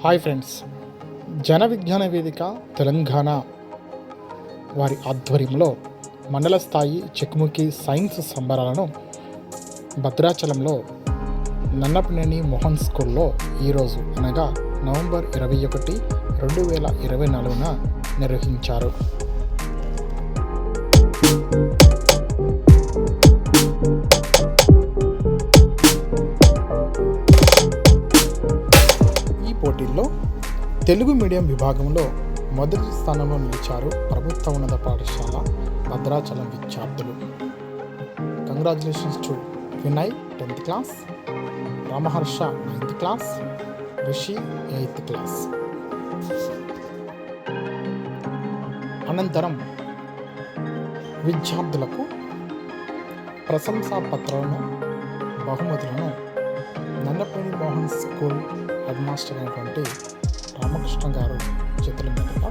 Hi friends, Jana Vignana వేదిక తెలంగాణ వారి ఆధ్వర్యంలో మండల స్థాయి చెక్ముకి సైన్స్ సంబరాలను భద్రాచలంలో నన్నపనేని మోహన్ స్కూల్లో ఈరోజు అనగా నవంబర్ 21, 2024 నిర్వహించారు. పోటీల్లో తెలుగు మీడియం విభాగంలో మొదటి స్థానంలో నిలిచారు ప్రభుత్వ ఉన్నత పాఠశాల భద్రాచలం విద్యార్థులు. Congratulations to Vinay 10th class, Ramaharsha 9th class, Rishi 8th class. అనంతరం విద్యార్థులకు ప్రశంసా పత్రాలను, బహుమతులను Nannapaneni Mohan school head master అయినటువంటి రామకృష్ణ గారు చేతుల మీదుగా